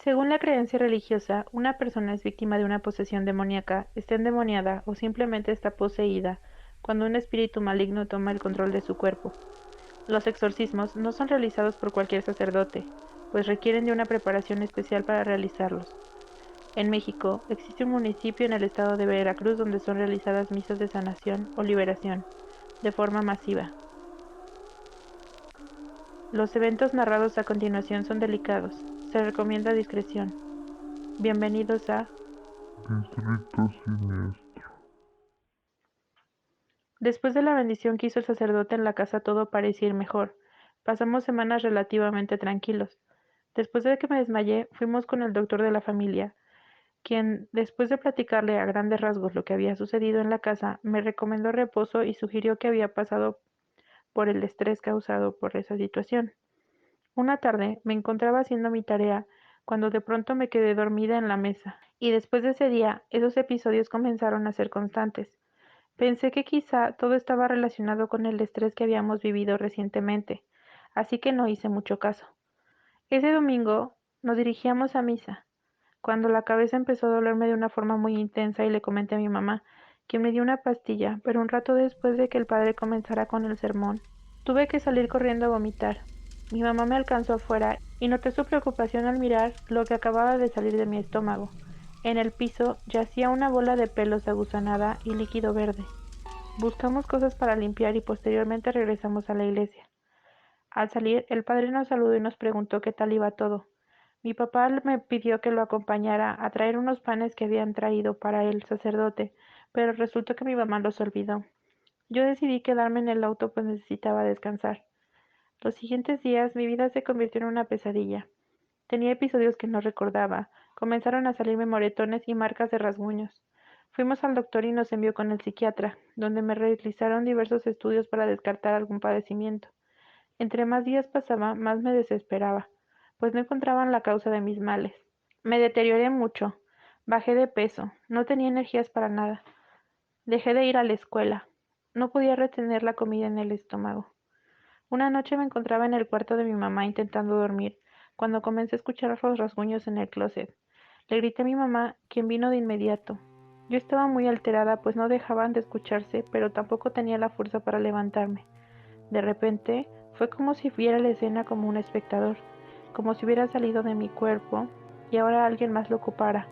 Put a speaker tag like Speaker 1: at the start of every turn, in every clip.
Speaker 1: Según la creencia religiosa, una persona es víctima de una posesión demoníaca, está endemoniada o simplemente está poseída cuando un espíritu maligno toma el control de su cuerpo. Los exorcismos no son realizados por cualquier sacerdote, pues requieren de una preparación especial para realizarlos. En México, existe un municipio en el estado de Veracruz donde son realizadas misas de sanación o liberación, de forma masiva. Los eventos narrados a continuación son delicados. Se recomienda discreción. Bienvenidos a...
Speaker 2: Distrito Siniestro.
Speaker 1: Después de la bendición que hizo el sacerdote en la casa todo parecía ir mejor. Pasamos semanas relativamente tranquilos. Después de que me desmayé, fuimos con el doctor de la familia, quien, después de platicarle a grandes rasgos lo que había sucedido en la casa, me recomendó reposo y sugirió que había pasado por el estrés causado por esa situación. Una tarde me encontraba haciendo mi tarea cuando de pronto me quedé dormida en la mesa, y después de ese día esos episodios comenzaron a ser constantes. Pensé que quizá todo estaba relacionado con el estrés que habíamos vivido recientemente, así que no hice mucho caso. Ese domingo nos dirigíamos a misa, cuando la cabeza empezó a dolerme de una forma muy intensa y le comenté a mi mamá, que me dio una pastilla, pero un rato después de que el padre comenzara con el sermón, tuve que salir corriendo a vomitar. Mi mamá me alcanzó afuera y noté su preocupación al mirar lo que acababa de salir de mi estómago. En el piso yacía una bola de pelos aguzanada y líquido verde. Buscamos cosas para limpiar y posteriormente regresamos a la iglesia. Al salir, el padre nos saludó y nos preguntó qué tal iba todo. Mi papá me pidió que lo acompañara a traer unos panes que habían traído para el sacerdote, pero resultó que mi mamá los olvidó. Yo decidí quedarme en el auto pues necesitaba descansar. Los siguientes días mi vida se convirtió en una pesadilla. Tenía episodios que no recordaba. Comenzaron a salirme moretones y marcas de rasguños. Fuimos al doctor y nos envió con el psiquiatra, donde me realizaron diversos estudios para descartar algún padecimiento. Entre más días pasaba, más me desesperaba, pues no encontraban la causa de mis males. Me deterioré mucho. Bajé de peso. No tenía energías para nada. Dejé de ir a la escuela. No podía retener la comida en el estómago. Una noche me encontraba en el cuarto de mi mamá intentando dormir, cuando comencé a escuchar los rasguños en el closet. Le grité a mi mamá, quien vino de inmediato. Yo estaba muy alterada, pues no dejaban de escucharse, pero tampoco tenía la fuerza para levantarme. De repente, fue como si viera la escena como un espectador, como si hubiera salido de mi cuerpo y ahora alguien más lo ocupara.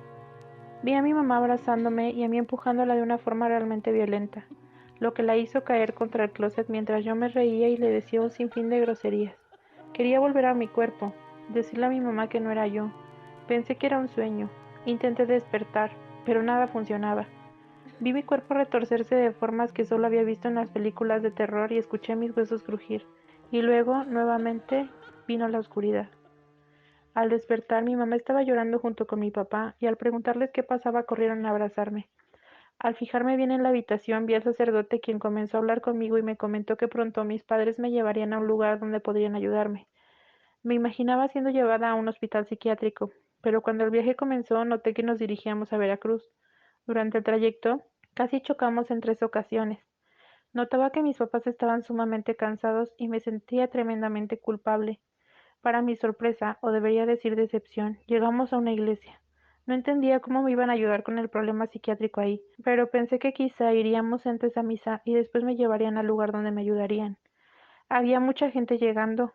Speaker 1: Vi a mi mamá abrazándome y a mí empujándola de una forma realmente violenta, lo que la hizo caer contra el closet mientras yo me reía y le decía un sinfín de groserías. Quería volver a mi cuerpo, decirle a mi mamá que no era yo. Pensé que era un sueño. Intenté despertar, pero nada funcionaba. Vi mi cuerpo retorcerse de formas que solo había visto en las películas de terror y escuché mis huesos crujir. Y luego, nuevamente, vino la oscuridad. Al despertar, mi mamá estaba llorando junto con mi papá, y al preguntarles qué pasaba, corrieron a abrazarme. Al fijarme bien en la habitación, vi al sacerdote quien comenzó a hablar conmigo y me comentó que pronto mis padres me llevarían a un lugar donde podrían ayudarme. Me imaginaba siendo llevada a un hospital psiquiátrico, pero cuando el viaje comenzó noté que nos dirigíamos a Veracruz. Durante el trayecto, casi chocamos en 3 ocasiones. Notaba que mis papás estaban sumamente cansados y me sentía tremendamente culpable. Para mi sorpresa, o debería decir decepción, llegamos a una iglesia. No entendía cómo me iban a ayudar con el problema psiquiátrico ahí, pero pensé que quizá iríamos antes a misa y después me llevarían al lugar donde me ayudarían. Había mucha gente llegando.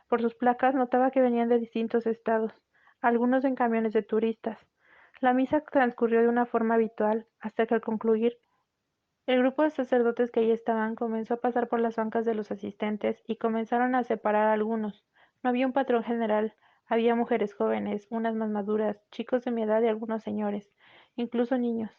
Speaker 1: Por sus placas notaba que venían de distintos estados, algunos en camiones de turistas. La misa transcurrió de una forma habitual, hasta que al concluir, el grupo de sacerdotes que allí estaban comenzó a pasar por las bancas de los asistentes y comenzaron a separar a algunos. No había un patrón general, había mujeres jóvenes, unas más maduras, chicos de mi edad y algunos señores, incluso niños.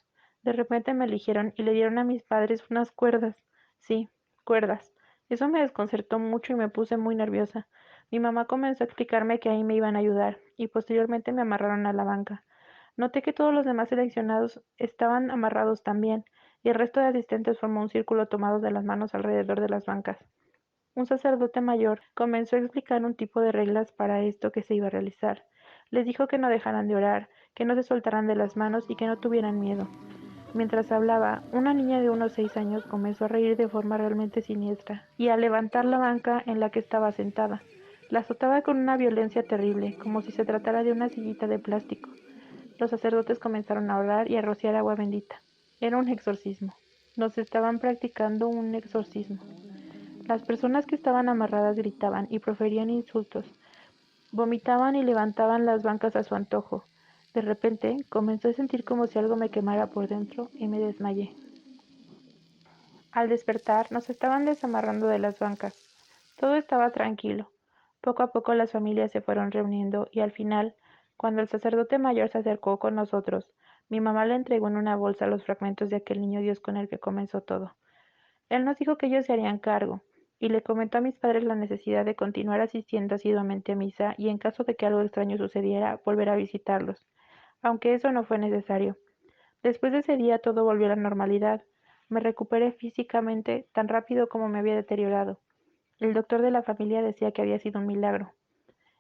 Speaker 1: De repente me eligieron y le dieron a mis padres unas cuerdas. Sí, cuerdas. Eso me desconcertó mucho y me puse muy nerviosa. Mi mamá comenzó a explicarme que ahí me iban a ayudar, y posteriormente me amarraron a la banca. Noté que todos los demás seleccionados estaban amarrados también, y el resto de asistentes formó un círculo tomados de las manos alrededor de las bancas. Un sacerdote mayor comenzó a explicar un tipo de reglas para esto que se iba a realizar. Les dijo que no dejaran de orar, que no se soltaran de las manos y que no tuvieran miedo. Mientras hablaba, una niña de unos 6 años comenzó a reír de forma realmente siniestra y a levantar la banca en la que estaba sentada. La azotaba con una violencia terrible, como si se tratara de una sillita de plástico. Los sacerdotes comenzaron a orar y a rociar agua bendita. Era un exorcismo. Nos estaban practicando un exorcismo. Las personas que estaban amarradas gritaban y proferían insultos, vomitaban y levantaban las bancas a su antojo. De repente, comencé a sentir como si algo me quemara por dentro y me desmayé. Al despertar, nos estaban desamarrando de las bancas. Todo estaba tranquilo. Poco a poco las familias se fueron reuniendo y al final, cuando el sacerdote mayor se acercó con nosotros, mi mamá le entregó en una bolsa los fragmentos de aquel niño Dios con el que comenzó todo. Él nos dijo que ellos se harían cargo, y le comentó a mis padres la necesidad de continuar asistiendo asiduamente a misa y en caso de que algo extraño sucediera, volver a visitarlos, aunque eso no fue necesario. Después de ese día todo volvió a la normalidad. Me recuperé físicamente tan rápido como me había deteriorado. El doctor de la familia decía que había sido un milagro.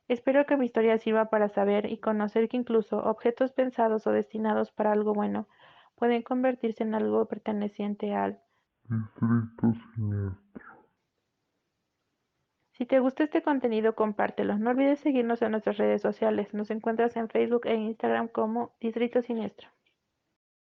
Speaker 1: Espero que mi historia sirva para saber y conocer que incluso objetos pensados o destinados para algo bueno pueden convertirse en algo perteneciente al.
Speaker 2: Distrito Siniestro.
Speaker 1: Si te gusta este contenido, compártelo. No olvides seguirnos en nuestras redes sociales. Nos encuentras en Facebook e Instagram como Distrito Siniestro.